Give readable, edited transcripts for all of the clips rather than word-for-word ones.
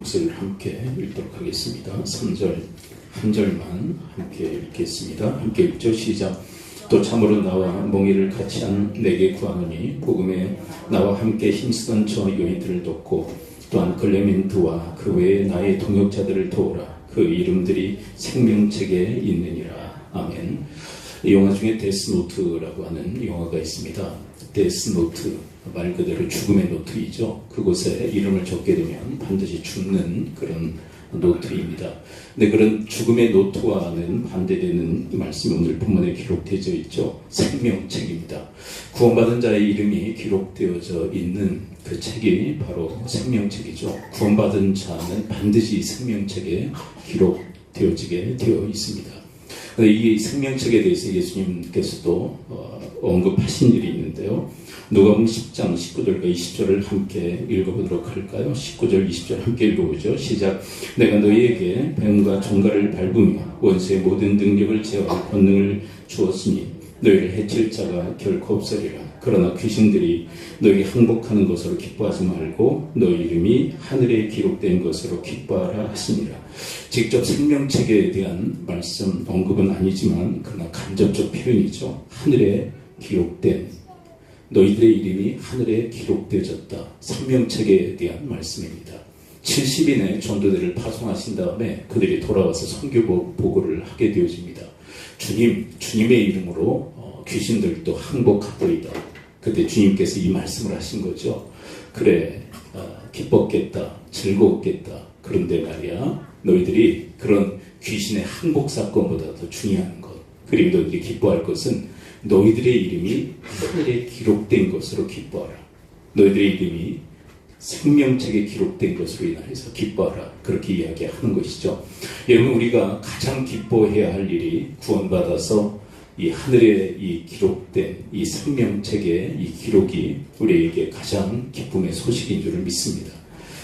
것을 함께 읽도록 하겠습니다. 3절 한 절만 함께 읽겠습니다. 함께 읽죠. 시작. 또 참으로 나와 멍에를 같이 한 내게 구하노니 복음에 나와 함께 힘쓰던 저 여인들을 돕고 또한 클레멘트와 그 외에 나의 동역자들을 도우라. 그 이름들이 생명책에 있느니라. 아멘. 이 영화 중에 데스노트라고 하는 영화가 있습니다. 데스노트, 말 그대로 죽음의 노트이죠. 그곳에 이름을 적게 되면 반드시 죽는 그런 노트입니다. 근데 그런 죽음의 노트와는 반대되는 말씀이 오늘 본문에 기록되어 있죠. 생명책입니다. 구원받은 자의 이름이 기록되어져 있는 그 책이 바로 생명책이죠. 구원받은 자는 반드시 생명책에 기록되어지게 되어 있습니다. 이 생명책에 대해서 예수님께서도 언급하신 일이 있는데요. 누가복음 10장 19절과 20절을 함께 읽어보도록 할까요? 19절 20절 함께 읽어보죠. 시작. 내가 너희에게 뱀과 종가를 밟으며 원수의 모든 능력을 제어할 권능을 주었으니 너희를 해칠 자가 결코 없으리라. 그러나 귀신들이 너희 항복하는 것으로 기뻐하지 말고 너희 이름이 하늘에 기록된 것으로 기뻐하라 하시니라. 직접 생명책에 대한 말씀 언급은 아니지만 그러나 간접적 표현이죠. 하늘에 기록된 너희들의 이름이 하늘에 기록되어졌다. 생명책에 대한 말씀입니다. 70인의 전도대를 파송하신 다음에 그들이 돌아와서 선교 보고를 하게 되어집니다. 주님의 이름으로 귀신들도 항복하더이다. 그때 주님께서 이 말씀을 하신 거죠. 그래, 기뻤겠다, 즐거웠겠다. 그런데 말이야, 너희들이 그런 귀신의 항복 사건보다 더 중요한 것, 그리고 너희들이 기뻐할 것은 너희들의 이름이 하늘에 기록된 것으로 기뻐하라. 너희들의 이름이 생명책에 기록된 것으로 인하여서 기뻐하라. 그렇게 이야기하는 것이죠. 여러분, 우리가 가장 기뻐해야 할 일이 구원받아서 이 하늘에 이 기록된 이 생명책의 이 기록이 우리에게 가장 기쁨의 소식인 줄을 믿습니다.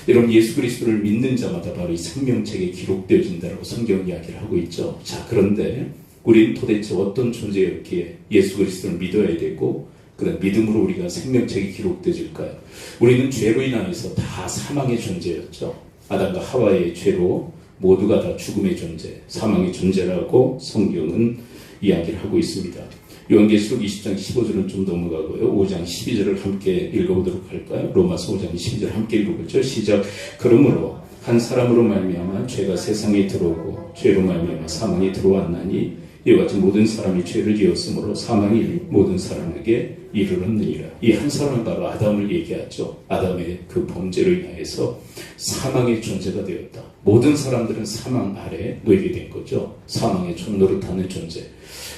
여러분, 예수 그리스도를 믿는 자마다 바로 이 생명책에 기록되어진다라고 성경 이야기를 하고 있죠. 자, 그런데 우리는 도대체 어떤 존재였기에 예수 그리스도를 믿어야 되고 그다음 믿음으로 우리가 생명책에 기록되어질까요? 우리는 죄로 인하여서 다 사망의 존재였죠. 아담과 하와의 죄로 모두가 다 죽음의 존재, 사망의 존재라고 성경은 이야기를 하고 있습니다. 요한계시록 20장 15절은 좀 넘어가고요. 5장 12절을 함께 읽어보도록 할까요? 로마서 5장 12절 함께 읽어보죠. 시작. 그러므로 한 사람으로 말미암아 죄가 세상에 들어오고 죄로 말미암아 사망이 들어왔나니 이와 같이 모든 사람이 죄를 지었으므로 사망이 모든 사람에게 이르렀느니라. 이 한 사람은 바로 아담을 얘기하죠. 아담의 그 범죄로 인하여서 사망의 존재가 되었다. 모든 사람들은 사망 아래 놓이게 된 거죠. 사망의 종노릇하는 존재.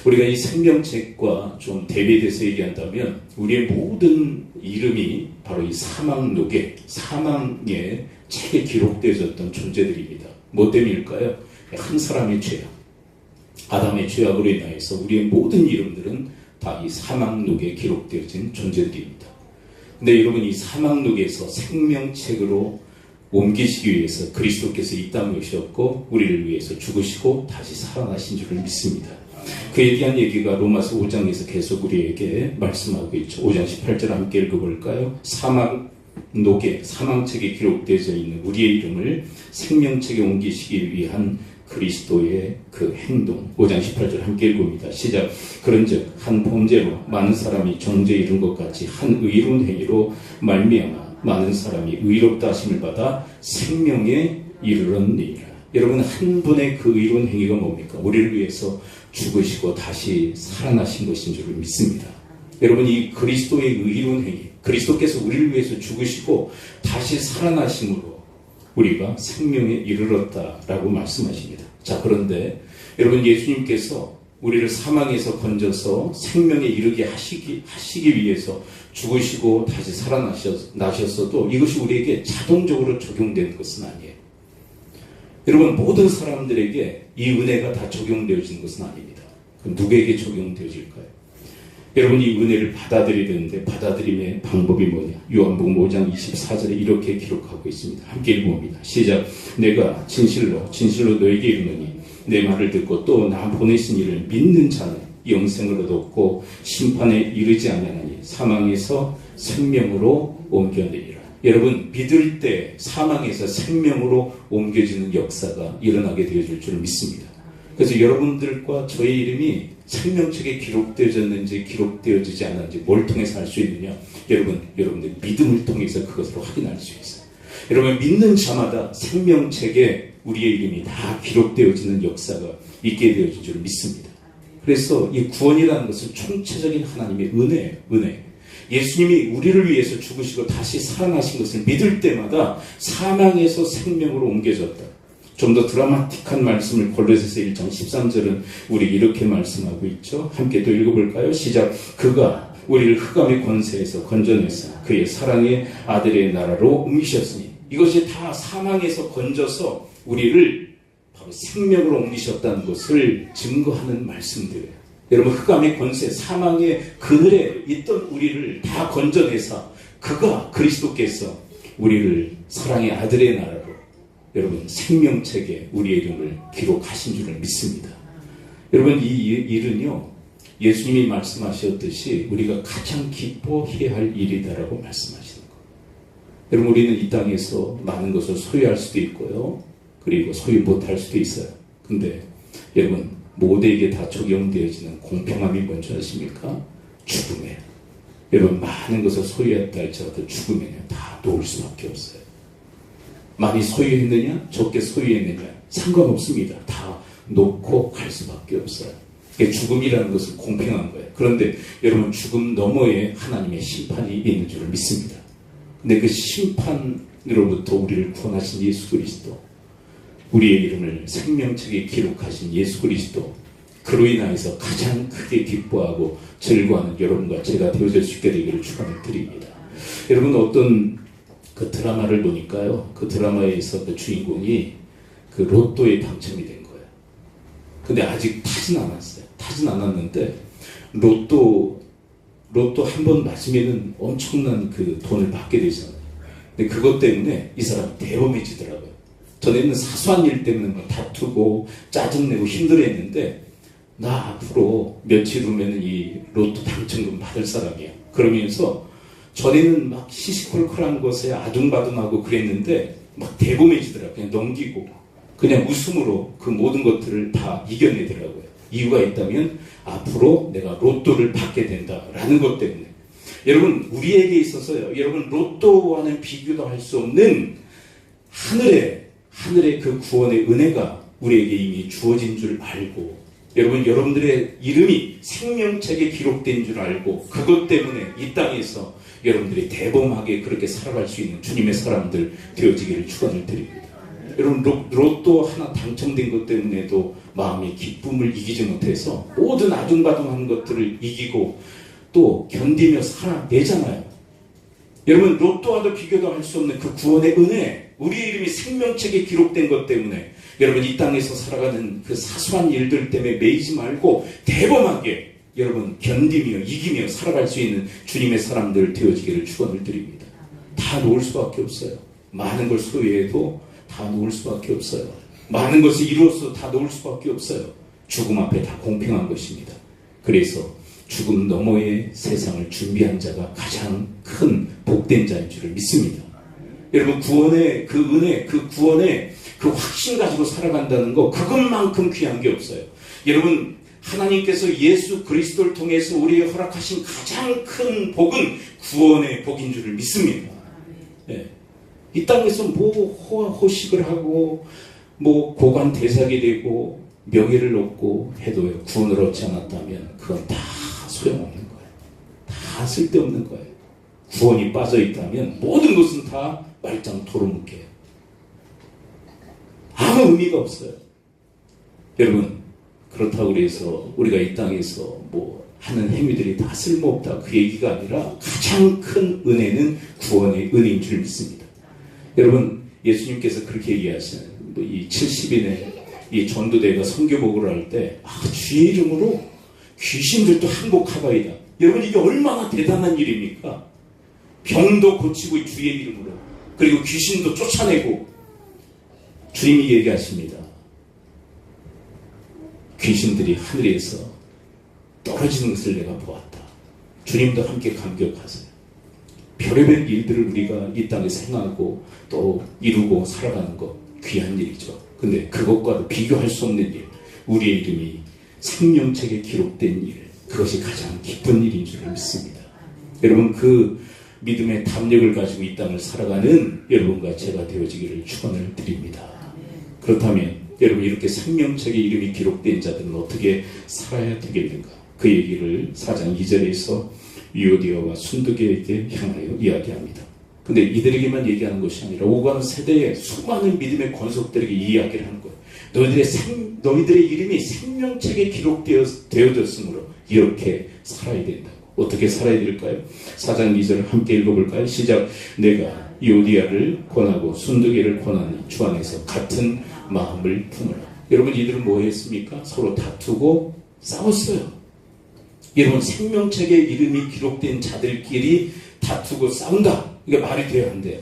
우리가 이 생명책과 좀 대비돼서 얘기한다면 우리의 모든 이름이 바로 이 사망 녹에, 사망의 책에 기록되어졌던 존재들입니다. 뭐 때문일까요? 한 사람의 죄악, 아담의 죄악으로 인하여서 우리의 모든 이름들은 다 이 사망록에 기록되어진 존재들입니다. 근데 여러분, 이 사망록에서 생명책으로 옮기시기 위해서 그리스도께서 이 땅에 오셨고 우리를 위해서 죽으시고 다시 살아나신 줄을 믿습니다. 그에 대한 얘기가 로마서 5장에서 계속 우리에게 말씀하고 있죠. 5장 18절 함께 읽어볼까요? 사망록에, 사망책에 기록되어져 있는 우리의 이름을 생명책에 옮기시기 위한 그리스도의 그 행동. 5장 18절 함께 읽습니다. 시작. 그런즉 한 범죄로 많은 사람이 정죄에 이른 것 같이 한 의로운 행위로 말미암아 많은 사람이 의롭다 하심을 받아 생명에 이르렀느니라. 여러분, 한 분의 그 의로운 행위가 뭡니까? 우리를 위해서 죽으시고 다시 살아나신 것인 줄 믿습니다. 여러분, 이 그리스도의 의로운 행위, 그리스도께서 우리를 위해서 죽으시고 다시 살아나심으로 우리가 생명에 이르렀다라고 말씀하십니다. 자, 그런데 여러분, 예수님께서 우리를 사망에서 건져서 생명에 이르게 하시기 위해서 죽으시고 다시 살아나셨어도 이것이 우리에게 자동적으로 적용되는 것은 아니에요. 여러분, 모든 사람들에게 이 은혜가 다 적용되어지는 것은 아닙니다. 그럼 누구에게 적용되어질까요? 여러분, 이 은혜를 받아들여야 되는데 받아들임의 방법이 뭐냐? 요한복음 5장 24절에 이렇게 기록하고 있습니다. 함께 읽어봅니다. 시작. 내가 진실로 너에게 이르노니 내 말을 듣고 또 나 보내신 이를 믿는 자는 영생을 얻었고 심판에 이르지 아니하나니 사망에서 생명으로 옮겨내리라. 여러분 믿을 때 사망에서 생명으로 옮겨지는 역사가 일어나게 되어질 줄 믿습니다. 그래서 여러분들과 저의 이름이 생명책에 기록되어졌는지 기록되어지지 않았는지 뭘 통해서 알 수 있느냐? 여러분들 믿음을 통해서 그것으로 확인할 수 있어요. 여러분 믿는 자마다 생명책에 우리의 이름이 다 기록되어지는 역사가 있게 되어질 줄 믿습니다. 그래서 이 구원이라는 것은 총체적인 하나님의 은혜예요. 은혜. 예수님이 우리를 위해서 죽으시고 다시 살아나신 것을 믿을 때마다 사망에서 생명으로 옮겨졌다. 좀 더 드라마틱한 말씀을 골로새서 1장 13절은 우리 이렇게 말씀하고 있죠. 함께 또 읽어볼까요? 시작. 그가 우리를 흑암의 권세에서 건져내사 그의 사랑의 아들의 나라로 옮기셨으니 이것이 다 사망에서 건져서 우리를 바로 생명으로 옮기셨다는 것을 증거하는 말씀들이에요. 여러분 흑암의 권세, 사망의 그늘에 있던 우리를 다 건져내사 그가 그리스도께서 우리를 사랑의 아들의 나라로 여러분 생명책에 우리의 이름을 기록하신 줄을 믿습니다. 여러분 이 일은요 예수님이 말씀하셨듯이 우리가 가장 기뻐해야 할 일이다라고 말씀하시는 거예요. 여러분 우리는 이 땅에서 많은 것을 소유할 수도 있고요. 그리고 소유 못할 수도 있어요. 근데 여러분 모두에게 다 적용되어지는 공평함이 뭔지 아십니까? 죽음이에요. 여러분 많은 것을 소유했다 할지라도 죽음에는 다 놓을 수밖에 없어요. 많이 소유했느냐 적게 소유했느냐 상관없습니다. 다 놓고 갈 수밖에 없어요. 죽음이라는 것은 공평한 거예요. 그런데 여러분 죽음 너머에 하나님의 심판이 있는 줄을 믿습니다. 근데 그 심판으로부터 우리를 구원하신 예수 그리스도, 우리의 이름을 생명책에 기록하신 예수 그리스도, 그로 인하여서 가장 크게 기뻐하고 즐거워하는 여러분과 제가 되어질 수 있게 되기를 축원을 드립니다. 여러분 어떤 그 드라마를 보니까요, 그 드라마에서 그 주인공이 그 로또에 당첨이 된 거예요. 근데 아직 타진 않았어요. 타진 않았는데 로또 한 번 맞으면은 엄청난 그 돈을 받게 되잖아요. 근데 그것 때문에 이 사람이 대범해지더라고요. 전에는 사소한 일 때문에 막 다투고 짜증내고 힘들어했는데 나 앞으로 며칠 후면은 이 로또 당첨금 받을 사람이야. 그러면서 전에는 막 시시콜콜한 것에 아둥바둥하고 그랬는데 막 대범해지더라고요. 그냥 넘기고 그냥 웃음으로 그 모든 것들을 다 이겨내더라고요. 이유가 있다면 앞으로 내가 로또를 받게 된다라는 것 때문에. 여러분 우리에게 있어서요, 여러분 로또와는 비교도 할 수 없는 하늘의 그 구원의 은혜가 우리에게 이미 주어진 줄 알고, 여러분들의 이름이 생명책에 기록된 줄 알고, 그것 때문에 이 땅에서 여러분들이 대범하게 그렇게 살아갈 수 있는 주님의 사람들 되어지기를 축원을 드립니다. 여러분 로또 하나 당첨된 것 때문에도 마음의 기쁨을 이기지 못해서 모든 아둥바둥하는 것들을 이기고 또 견디며 살아내잖아요. 여러분 로또와도 비교도 할 수 없는 그 구원의 은혜, 우리의 이름이 생명책에 기록된 것 때문에 여러분 이 땅에서 살아가는 그 사소한 일들 때문에 매이지 말고 대범하게 여러분 견디며 이기며 살아갈 수 있는 주님의 사람들 되어지기를 축원을 드립니다. 다 놓을 수밖에 없어요. 많은 걸 소유해도 다 놓을 수밖에 없어요. 많은 것을 이루어서 다 놓을 수밖에 없어요. 죽음 앞에 다 공평한 것입니다. 그래서 죽음 너머의 세상을 준비한 자가 가장 큰 복된 자인 줄을 믿습니다. 여러분 구원의 그 은혜, 그 구원의 그 확신 가지고 살아간다는 거, 그것만큼 귀한 게 없어요. 여러분 하나님께서 예수 그리스도를 통해서 우리에게 허락하신 가장 큰 복은 구원의 복인 줄을 믿습니다. 네. 이 땅에서 뭐 호식을 하고 뭐 고관 대삭이 되고 명예를 얻고 해도 구원을 얻지 않았다면 그건 다 소용없는 거예요. 다 쓸데없는 거예요. 구원이 빠져 있다면 모든 것은 다 말짱 도루묵게요. 아무 의미가 없어요. 여러분 그렇다고 해서 우리가 이 땅에서 뭐 하는 행위들이 다 쓸모없다, 그 얘기가 아니라 가장 큰 은혜는 구원의 은혜인 줄 믿습니다. 여러분 예수님께서 그렇게 얘기하시는 이 70인의 이 전도대가 선교복을 할 때 주의 이름으로 귀신들도 항복하바이다. 여러분 이게 얼마나 대단한 일입니까? 병도 고치고 주의 이름으로, 그리고 귀신도 쫓아내고. 주님이 얘기하십니다. 귀신들이 하늘에서 떨어지는 것을 내가 보았다. 주님도 함께 감격하세요. 별의별 일들을 우리가 이 땅에서 행하고 또 이루고 살아가는 것 귀한 일이죠. 근데 그것과도 비교할 수 없는 일, 우리의 이름이 생명책에 기록된 일, 그것이 가장 기쁜 일인 줄 믿습니다. 여러분, 그 믿음의 담력을 가지고 이 땅을 살아가는 여러분과 제가 되어지기를 축원을 드립니다. 그렇다면 여러분, 이렇게 생명책에 이름이 기록된 자들은 어떻게 살아야 되겠는가? 그 얘기를 4장 2절에서 유오디아와 순두계에게 향하여 이야기합니다. 근데 이들에게만 얘기하는 것이 아니라 오가는 세대의 수많은 믿음의 권속들에게 이야기를 하는 거예요. 너희들의 이름이 생명책에 기록되어졌으므로 이렇게 살아야 된다고. 어떻게 살아야 될까요? 4장 2절 함께 읽어볼까요? 시작. 내가 유오디아를 권하고 순두계를 권하니 주 안에서 같은 마음을 품으라. 여러분, 이들은 뭐 했습니까? 서로 다투고 싸웠어요. 여러분, 생명책에 이름이 기록된 자들끼리 다투고 싸운다. 이게 말이 돼야 한대요.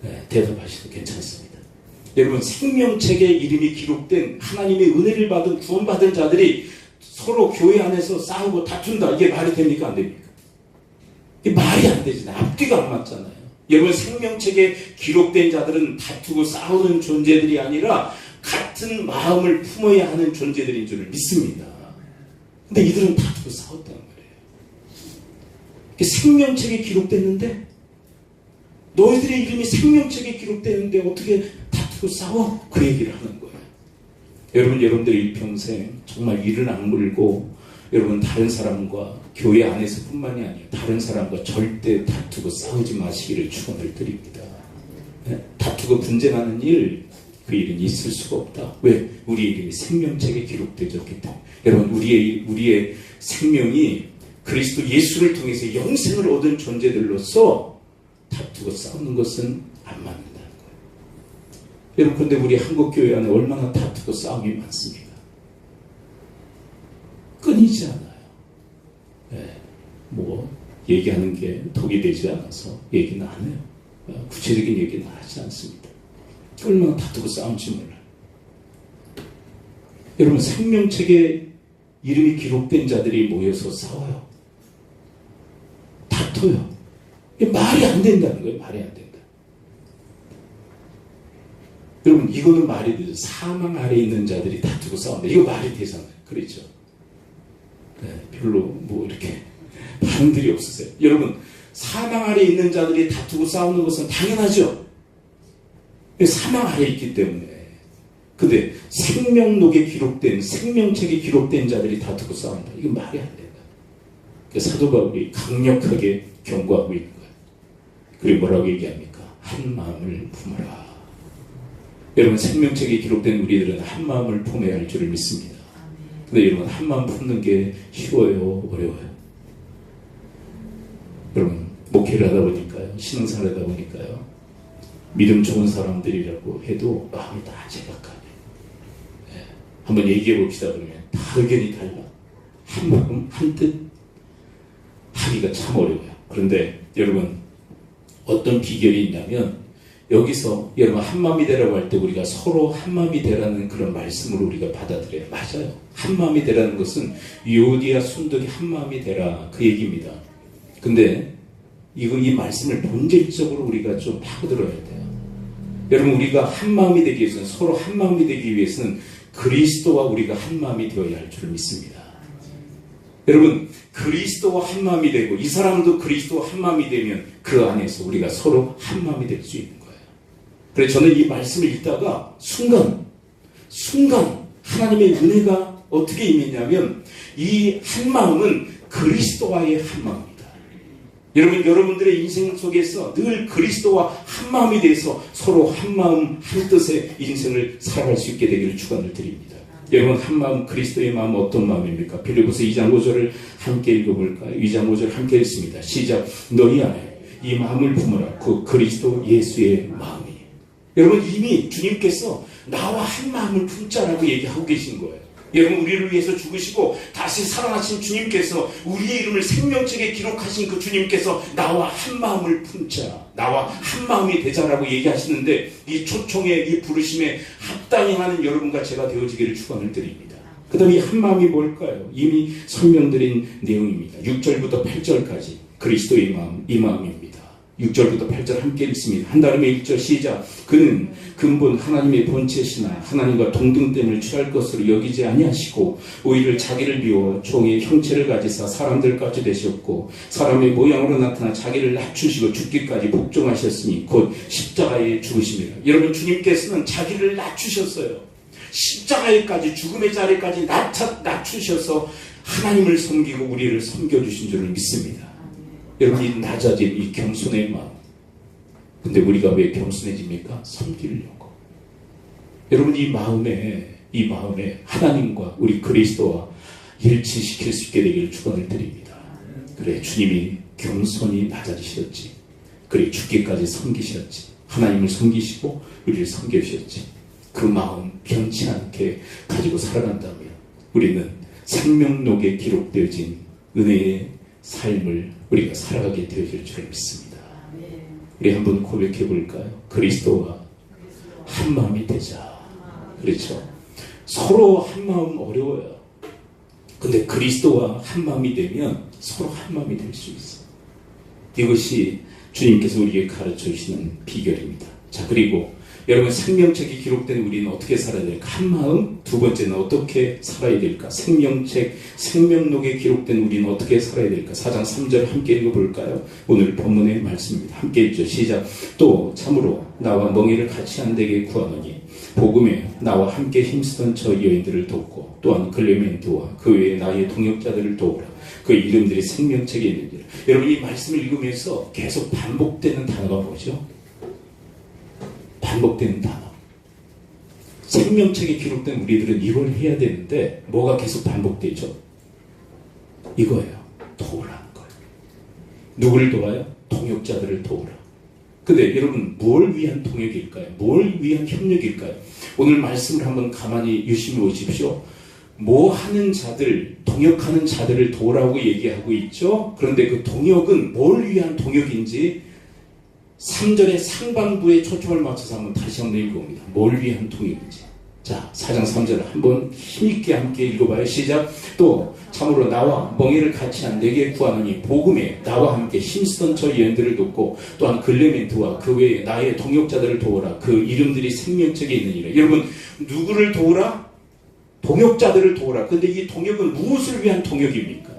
네, 대답하셔도 괜찮습니다. 여러분, 생명책에 이름이 기록된 하나님의 은혜를 받은 구원받은 자들이 서로 교회 안에서 싸우고 다툰다. 이게 말이 됩니까? 안 됩니까? 이게 말이 안 되잖아요. 앞뒤가 안 맞잖아요. 여러분, 생명책에 기록된 자들은 다투고 싸우는 존재들이 아니라 같은 마음을 품어야 하는 존재들인 줄 믿습니다. 근데 이들은 다투고 싸웠단 말이에요. 생명책에 기록됐는데, 너희들의 이름이 생명책에 기록됐는데 어떻게 다투고 싸워? 그 얘기를 하는 거예요. 여러분들의 일평생 정말 이를 악물고 여러분, 다른 사람과 교회 안에서 뿐만이 아니에요. 다른 사람과 절대 다투고 싸우지 마시기를 축원을 드립니다. 네? 다투고 분쟁하는 일, 그 일은 있을 수가 없다. 왜? 우리의 이름이 생명책에 기록되었기 때문에. 여러분, 우리의 생명이 그리스도 예수를 통해서 영생을 얻은 존재들로서 다투고 싸우는 것은 안 맞는다는 거예요. 여러분, 그런데 우리 한국교회 안에 얼마나 다투고 싸움이 많습니까? 끊이지 않아요. 네, 뭐 얘기하는 게 덕이 되지 않아서 얘기는 안 해요. 구체적인 얘기는 하지 않습니다. 얼마나 다투고 싸움지 몰라요. 여러분, 생명책에 이름이 기록된 자들이 모여서 싸워요. 다퉈요. 이게 말이 안 된다는 거예요. 말이 안 된다. 여러분, 이거는 말이 되죠. 사망 아래 있는 자들이 다투고 싸운다. 이거 말이 되잖아요. 그렇죠? 네, 별로 뭐 이렇게 반응들이 없으세요. 여러분, 사망 아래 있는 자들이 다투고 싸우는 것은 당연하죠. 사망 아래 있기 때문에. 근데 생명록에 기록된, 생명책에 기록된 자들이 다투고 싸운다. 이건 말이 안 된다. 사도 바울이 강력하게 경고하고 있는 거예요. 그리고 뭐라고 얘기합니까? 한 마음을 품어라. 여러분, 생명책에 기록된 우리들은 한 마음을 품어야 할 줄을 믿습니다. 근데 여러분, 한 마음 품는 게 쉬워요? 어려워요? 여러분, 목회를 하다 보니까요, 신앙생활을 하다 보니까요, 믿음 좋은 사람들이라고 해도 마음이 다 제각각해요. 네. 한번 얘기해 봅시다. 그러면 다 의견이 달라. 한 마음 한 뜻 하기가 참 어려워요. 그런데 여러분, 어떤 비결이 있냐면, 여기서 여러분 한 마음이 되라고 할 때 우리가 서로 한 마음이 되라는 그런 말씀을 우리가 받아들여요. 맞아요. 한 마음이 되라는 것은 유오디아 순두계 한 마음이 되라, 그 얘기입니다. 근데 이 말씀을 본질적으로 우리가 좀 파고들어야 돼요. 여러분, 우리가 한 마음이 되기 위해서는, 서로 한 마음이 되기 위해서는 그리스도와 우리가 한 마음이 되어야 할 줄 믿습니다. 여러분, 그리스도와 한 마음이 되고 이 사람도 그리스도와 한 마음이 되면 그 안에서 우리가 서로 한 마음이 될 수 있는 거예요. 그래서 저는 이 말씀을 읽다가 순간 하나님의 은혜가 어떻게 임했냐면, 이 한 마음은 그리스도와의 한 마음입니다. 여러분들의 인생 속에서 늘 그리스도와 한 마음이 돼서 서로 한 마음 한 뜻의 인생을 살아갈 수 있게 되기를 축원을 드립니다. 여러분, 한 마음, 그리스도의 마음은 어떤 마음입니까? 빌립보서 2장 5절을 함께 읽어볼까요? 2장 5절 함께 읽습니다. 시작. 너희 안에 이 마음을 품으라. 그 그리스도 예수의 마음이. 여러분, 이미 주님께서 나와 한 마음을 품자라고 얘기하고 계신 거예요. 여러분, 우리를 위해서 죽으시고 다시 살아나신 주님께서, 우리의 이름을 생명책에 기록하신 그 주님께서 나와 한 마음을 품자, 나와 한 마음이 되자라고 얘기하시는데, 이 초청에, 이 부르심에 합당히 하는 여러분과 제가 되어지기를 축원을 드립니다. 그 다음에 이 한 마음이 뭘까요? 이미 설명드린 내용입니다. 6절부터 8절까지 그리스도의 마음, 이 마음입니다. 6절부터 8절 함께 읽습니다. 한다름에 1절 시작. 그는 근본 하나님의 본체시나 하나님과 동등됨을 취할 것으로 여기지 아니하시고 오히려 자기를 비워 종의 형체를 가지사 사람들까지 되셨고 사람의 모양으로 나타나 자기를 낮추시고 죽기까지 복종하셨으니 곧 십자가에 죽으심이라. 여러분, 주님께서는 자기를 낮추셨어요. 십자가에까지, 죽음의 자리까지 낮추셔서 하나님을 섬기고 우리를 섬겨주신 줄을 믿습니다. 여러분, 이 낮아진 이 겸손의 마음. 근데 우리가 왜 겸손해집니까? 섬기려고. 여러분, 이 마음에 하나님과 우리 그리스도와 일치시킬 수 있게 되기를 축원을 드립니다. 그래, 주님이 겸손히 낮아지셨지. 그래, 죽기까지 섬기셨지. 하나님을 섬기시고 우리를 섬겨주셨지. 그 마음 변치 않게 가지고 살아간다면 우리는 생명록에 기록되어진 은혜의 삶을 우리가 살아가게 되어질 줄 믿습니다. 우리 한번 고백해 볼까요? 그리스도와 한 마음이 되자. 그렇죠? 서로 한 마음 어려워요. 근데 그리스도와 한 마음이 되면 서로 한 마음이 될 수 있어요. 이것이 주님께서 우리에게 가르쳐 주시는 비결입니다. 자, 그리고 여러분, 생명책이 기록된 우리는 어떻게 살아야 될까? 한 마음. 두 번째는 어떻게 살아야 될까? 생명록에 기록된 우리는 어떻게 살아야 될까? 4장 3절 함께 읽어볼까요? 오늘 본문의 말씀입니다. 함께 읽죠. 시작. 또 참으로 나와 멍에를 같이 한 데게 구하노니 복음에 나와 함께 힘쓰던 저 여인들을 돕고 또한 클레멘트와 그 외에 나의 동역자들을 도우라. 그 이름들이 생명책에 있는지라. 여러분, 이 말씀을 읽으면서 계속 반복되는 단어가 뭐죠? 반복되는 단어. 생명책에 기록된 우리들은 이걸 해야 되는데 뭐가 계속 반복되죠? 이거예요. 도우라는 거예요. 누구를 도와요? 동역자들을 도우라. 근데 여러분, 뭘 위한 동역일까요? 뭘 위한 협력일까요? 오늘 말씀을 한번 가만히 유심히 보십시오. 뭐 하는 자들, 동역하는 자들을 도우라고 얘기하고 있죠? 그런데 그 동역은 뭘 위한 동역인지 3절의 상반부에 초점을 맞춰서 다시 한번 읽어봅니다. 뭘 위한 동역인지. 자, 4장 3절 한번 힘있게 함께 읽어봐요. 시작. 또 참으로 나와 멍에를 같이 한 내게 구하노니 복음에 나와 함께 힘쓰던 저 여인들을 돕고 또한 글레멘트와 그 외에 나의 동역자들을 도우라. 그 이름들이 생명책에 있느니라. 여러분, 누구를 도우라? 동역자들을 도우라. 근데 이 동역은 무엇을 위한 동역입니까?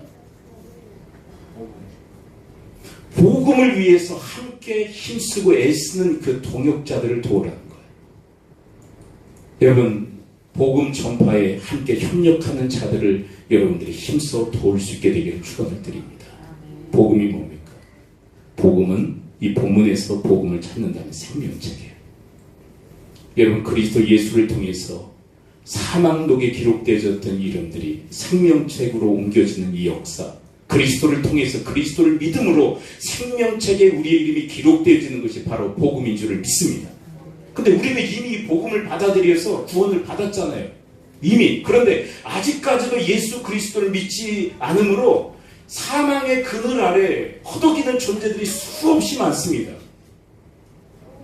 복음을 위해서 함께 힘쓰고 애쓰는 그 동역자들을 도우라는 거예요. 여러분, 복음 전파에 함께 협력하는 자들을 여러분들이 힘써 도울 수 있게 되기를 축원을 드립니다. 복음이 뭡니까? 복음은 이 본문에서 복음을 찾는다는 생명책이에요. 여러분, 그리스도 예수를 통해서 사망록에 기록되어졌던 이름들이 생명책으로 옮겨지는 이 역사, 그리스도를 통해서 그리스도를 믿음으로 생명책에 우리의 이름이 기록되어지는 것이 바로 복음인 줄을 믿습니다. 근데 우리는 이미 복음을 받아들여서 구원을 받았잖아요. 이미. 그런데 아직까지도 예수 그리스도를 믿지 않으므로 사망의 그늘 아래 허덕이는 존재들이 수없이 많습니다.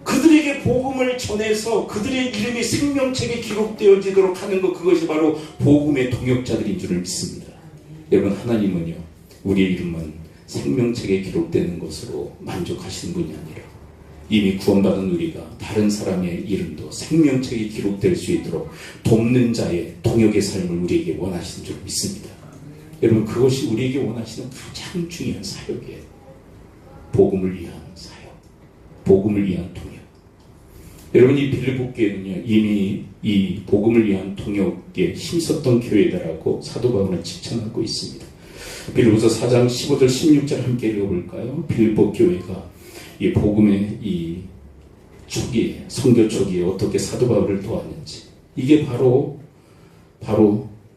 그들에게 복음을 전해서 그들의 이름이 생명책에 기록되어지도록 하는 것, 그것이 바로 복음의 동역자들인 줄을 믿습니다. 여러분, 하나님은요, 우리의 이름은 생명책에 기록되는 것으로 만족하시는 분이 아니라 이미 구원받은 우리가 다른 사람의 이름도 생명책에 기록될 수 있도록 돕는 자의 동역의 삶을 우리에게 원하시는 줄 믿습니다. 여러분, 그것이 우리에게 원하시는 가장 중요한 사역이에요. 복음을 위한 사역, 복음을 위한 동역. 여러분, 이 빌립보 교회는요, 이미 이 복음을 위한 동역에 힘썼던 교회다라고 사도 바울은 칭찬하고 있습니다. 빌립보서 4장 15절 16절 함께 읽어볼까요? 빌립보 교회가 이 복음의 이 초기에, 선교 초기에 어떻게 사도 바울을 도왔는지, 이게 바로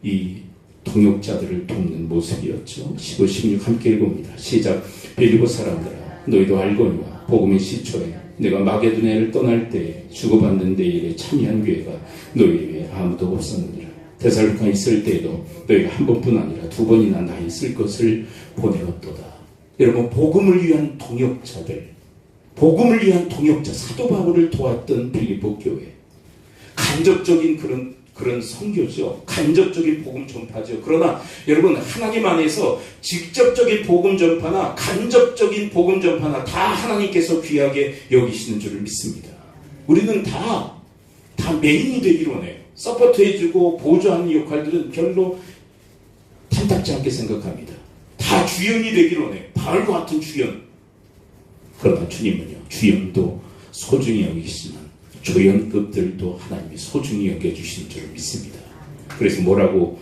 이 동역자들을 돕는 모습이었죠. 15, 16 함께 읽어봅니다. 시작. 빌립보 사람들아, 너희도 알거니와 복음의 시초에 내가 마게도냐를 떠날 때 주고받는 데 일에 참여한 교회가 너희 외에 아무도 없었느니라. 데살로니가에 있을 때에도 너희가 한 번뿐 아니라 두 번이나 나 있을 것을 보내었도다. 여러분, 복음을 위한 동역자들, 복음을 위한 동역자, 사도 바울을 도왔던 빌립보 교회, 간접적인 그런 선교죠. 간접적인 복음 전파죠. 그러나 여러분, 하나님 안에서 직접적인 복음 전파나 간접적인 복음 전파나 다 하나님께서 귀하게 여기시는 줄을 믿습니다. 우리는 다 메인이 되기로 해요. 서포트해주고 보조하는 역할들은 별로 탐탁지 않게 생각합니다. 다 주연이 되기로 해요. 바울과 같은 주연. 그러나 주님은요, 주연도 소중히 여기시지만 조연급들도 하나님이 소중히 여겨주시는 줄을 믿습니다. 그래서 뭐라고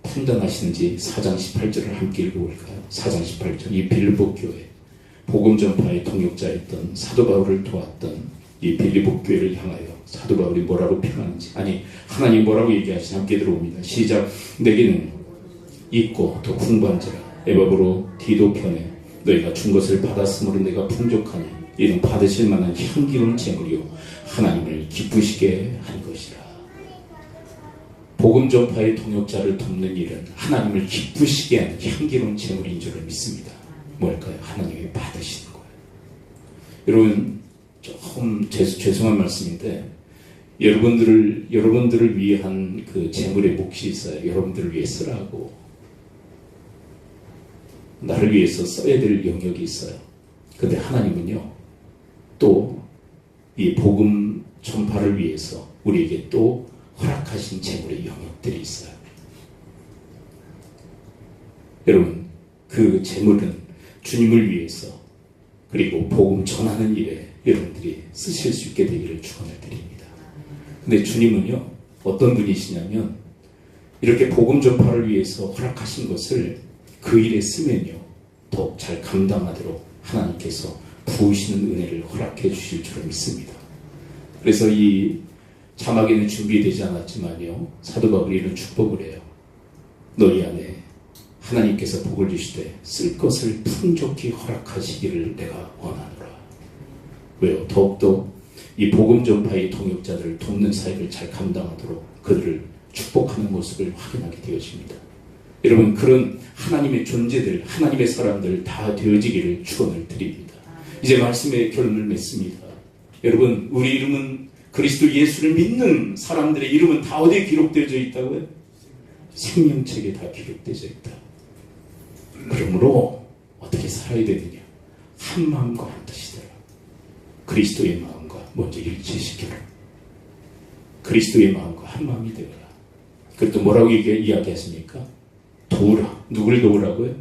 판단하시는지 4장 18절을 함께 읽어볼까요? 4장 18절, 이 빌립보 교회 복음 전파의 동역자였던 사도 바울을 도왔던 이 빌립보 교회를 향하여 사도 바울이 뭐라고 평하는지, 아니 하나님 뭐라고 얘기하시는지 함께 들어봅니다. 시작. 내게는 있고 더 풍부한지라 에바브로 디도 편에 너희가 준 것을 받았으므로 내가 풍족하니 이는 받으실 만한 향기로운 제물이요 하나님을 기쁘시게 한 것이라. 복음 전파의 동역자를 돕는 일은 하나님을 기쁘시게 하는 향기로운 제물인 줄을 믿습니다. 뭘까요? 하나님이 받으시는 거예요. 여러분, 조금 죄송한 말씀인데 여러분들을 위한 그 제물의 몫이 있어요. 여러분들을 위해 쓰라고, 나를 위해서 써야 될 영역이 있어요. 근데 하나님은요, 또 이 복음 전파를 위해서 우리에게 또 허락하신 제물의 영역들이 있어요. 여러분, 그 제물은 주님을 위해서 그리고 복음 전하는 일에 여러분들이 쓰실 수 있게 되기를 축원을 드립니다. 근데 주님은요, 어떤 분이시냐면 이렇게 복음 전파를 위해서 허락하신 것을 그 일에 쓰면요, 더욱 잘 감당하도록 하나님께서 부으시는 은혜를 허락해 주실 줄을 믿습니다. 그래서 이 자막에는 준비되지 않았지만요, 사도 바울이 이런 축복을 해요. 너희 안에 하나님께서 복을 주시되 쓸 것을 풍족히 허락하시기를 내가 원하노라. 왜요? 더욱더 이 복음 전파의 동역자들을 돕는 사역을 잘 감당하도록 그들을 축복하는 모습을 확인하게 되어집니다. 여러분, 그런 하나님의 존재들, 하나님의 사람들 다 되어지기를 축원을 드립니다. 이제 말씀의 결론을 맺습니다. 여러분, 우리 이름은 그리스도 예수를 믿는 사람들의 이름은 다 어디에 기록되어져 있다고요? 생명책에 다 기록되어져 있다. 그러므로 어떻게 살아야 되느냐? 한 마음과 한 뜻이더라. 그리스도의 마음과 먼저 일치시켜라. 그리스도의 마음과 한 마음이 되어라. 그리고 또 뭐라고 이야기하십니까? 도우라. 누굴 도우라고요?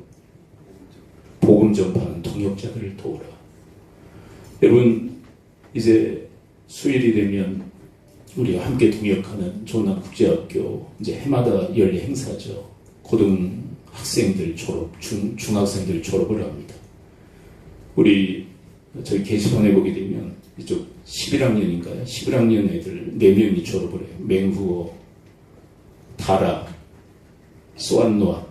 복음 전파하는 동역자들을 도우라. 여러분, 이제 수요일이 되면 우리가 함께 동역하는 조남국제학교 이제 해마다 열리 행사죠. 고등학생들 졸업, 중학생들 졸업을 합니다. 우리 저희 게시판에 보게 되면 이쪽 11학년인가요? 11학년 애들 4명이 졸업을 해요. 맹후어, 다라, 소안노아,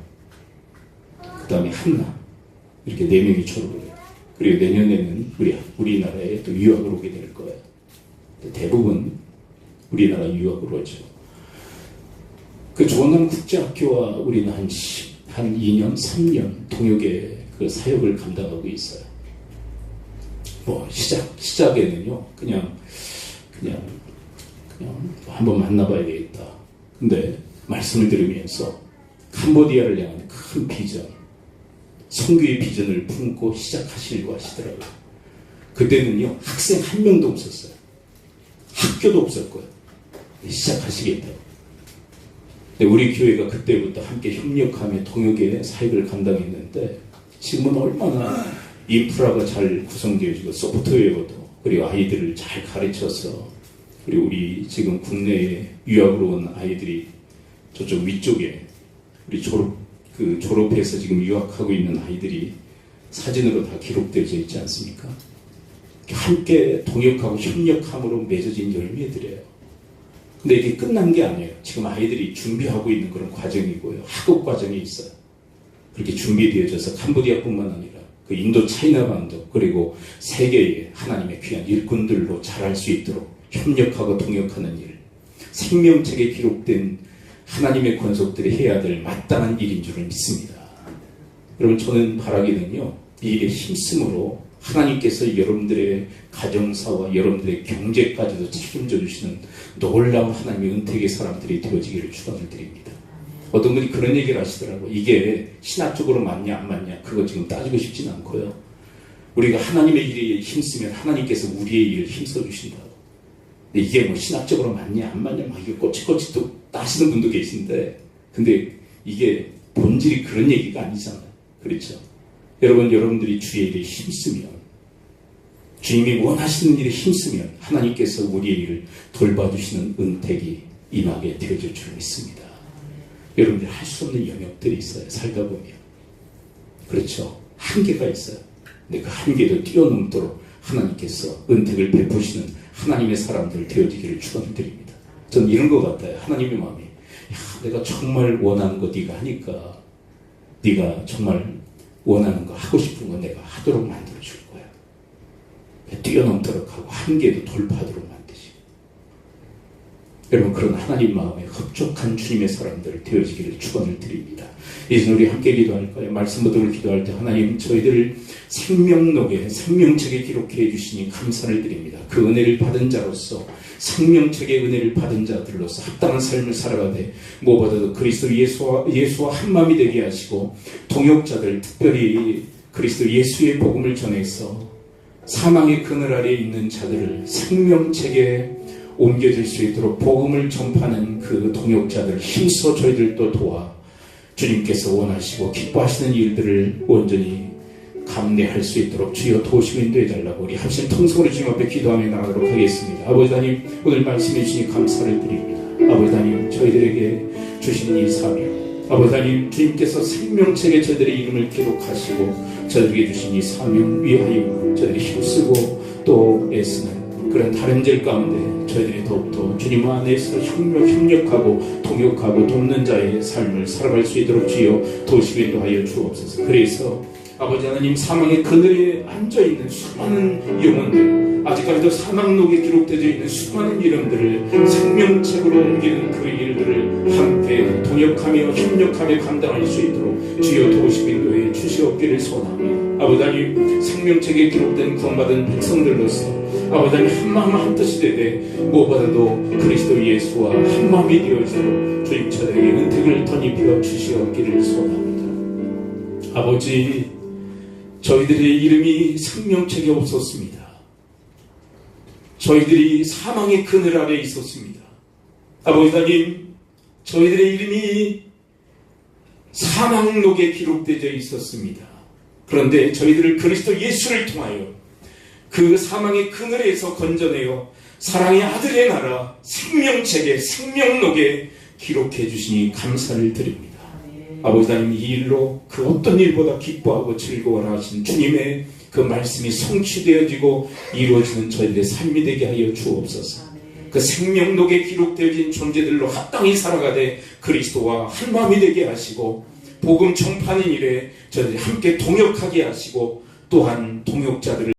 그 다음에 한나, 이렇게 4명이 졸업을 해요. 그리고 내년에는 우리나라에 또 유학을 오게 될 거예요. 대부분 우리나라 유학으로 오죠. 그 조남국제학교와 우리는 한 2년, 3년 동역의 그 사역을 감당하고 있어요. 뭐 시작에는요, 그냥 한번 만나봐야 되겠다. 근데 말씀을 들으면서 캄보디아를 향한 큰 비전, 선교의 비전을 품고 시작하시려고 하시더라고요. 그때는요, 학생 한 명도 없었어요. 학교도 없었고요. 시작하시겠다고. 근데 우리 교회가 그때부터 함께 협력하며 동역의 사역을 감당했는데 지금은 얼마나 인프라가 잘 구성되어지고 소프트웨어도, 그리고 아이들을 잘 가르쳐서, 그리고 우리 지금 국내에 유학으로 온 아이들이 저쪽 위쪽에 우리 졸업해서 지금 유학하고 있는 아이들이 사진으로 다 기록되어져 있지 않습니까? 함께 동역하고 협력함으로 맺어진 열매들이에요. 근데 이게 끝난 게 아니에요. 지금 아이들이 준비하고 있는 그런 과정이고요. 학업 과정이 있어요. 그렇게 준비되어져서 캄보디아뿐만 아니라 그 인도 차이나반도, 그리고 세계의 하나님의 귀한 일꾼들로 자랄 수 있도록 협력하고 동역하는 일, 생명책에 기록된 하나님의 권속들이 해야 될 마땅한 일인 줄을 믿습니다. 여러분, 저는 바라기는요, 이 일에 힘쓰므로 하나님께서 여러분들의 가정사와 여러분들의 경제까지도 책임져 주시는 놀라운 하나님의 은택의 사람들이 되어지기를 축원을 드립니다. 어떤 분이 그런 얘기를 하시더라고요. 이게 신학적으로 맞냐 안 맞냐 그거 지금 따지고 싶진 않고요. 우리가 하나님의 일에 힘쓰면 하나님께서 우리의 일을 힘써 주신다고. 근데 이게 뭐 신학적으로 맞냐 안 맞냐 막 이게 꼬치꼬치 또 따시는 분도 계신데, 근데 이게 본질이 그런 얘기가 아니잖아요. 그렇죠? 여러분들이 주의 일에 힘쓰면, 주님이 원하시는 일에 힘쓰면 하나님께서 우리의 일을 돌봐주시는 은택이 임하게 되어질 줄 믿습니다. 여러분들이 할 수 없는 영역들이 있어요. 살다 보면. 그렇죠? 한계가 있어요. 근데 그 한계를 뛰어넘도록 하나님께서 은택을 베푸시는 하나님의 사람들 되어지기를 축원드립니다. 저는 이런 것 같아요. 하나님의 마음이, 내가 정말 원하는 거 네가 하니까 네가 정말 원하는 거 하고 싶은 거 내가 하도록 만들어줄 거야. 뛰어넘도록 하고 한계도 돌파하도록 만드시고. 여러분, 그런 하나님 마음에 흡족한 주님의 사람들 되어지기를 축원을 드립니다. 이제 우리 함께 기도할까요? 말씀 보도록 기도할 때 하나님 저희들을 생명록에 생명책에 기록해 주시니 감사를 드립니다. 그 은혜를 받은 자로서 생명책의 은혜를 받은 자들로서 합당한 삶을 살아가되 무엇보다도 그리스도 예수와 한마음이 되게 하시고 동역자들 특별히 그리스도 예수의 복음을 전해서 사망의 그늘 아래에 있는 자들을 생명책에 옮겨질 수 있도록 복음을 전파하는 그 동역자들 힘써 저희들도 도와 주님께서 원하시고 기뻐하시는 일들을 온전히 감내할 수 있도록 주여 도우시고 인도해 달라고 우리 합심 통성으로 주님 앞에 기도하며 나가도록 하겠습니다. 아버지 하나님, 오늘 말씀해 주시니 감사를 드립니다. 아버지 하나님, 저희들에게 주시는 이 사명, 아버지 하나님, 주님께서 생명책에 저희들의 이름을 기록하시고 저희들에게 주신 이 사명 위하여 저희들이 힘쓰고 또 애쓰는 그런 다른 질 가운데 저희들이 더욱더 주님 안에서 협력하고 동역하고 돕는 자의 삶을 살아갈 수 있도록 주여 도우시고 인도하여 주옵소서. 그래서 아버지 하나님, 사망의 그늘에 앉아있는 수많은 영혼들, 아직까지도 사망록에 기록되어 있는 수많은 이름들을 생명책으로 옮기는 그 일들을 함께 동역하며 협력하며 감당할 수 있도록 주여 도우시고 인도해 주시옵기를 소원하며, 아버지 하나님, 생명책에 기록된 구원받은 백성들로서 아버지 하나님 한마음 한뜻이 되되 무엇보다도 그리스도 예수와 한마음이 되어지도록 주님 저들에게 은택을 덧입혀 주시옵기를 소원합니다. 아버지, 저희들의 이름이 생명책에 없었습니다. 저희들이 사망의 그늘 아래 있었습니다. 아버지 하나님, 저희들의 이름이 사망록에 기록되어 있었습니다. 그런데 저희들을 그리스도 예수를 통하여 그 사망의 그늘에서 건져내어 사랑의 아들의 나라 생명책에 생명록에 기록해 주시니 감사를 드립니다. 아버지 하나님, 이 일로 그 어떤 일보다 기뻐하고 즐거워라 하신 주님의 그 말씀이 성취되어지고 이루어지는 저희들의 삶이 되게 하여 주옵소서. 그 생명록에 기록되어진 존재들로 합당히 살아가되 그리스도와 한마음이 되게 하시고 복음 전파하는 일에 저희들이 함께 동역하게 하시고 또한 동역자들을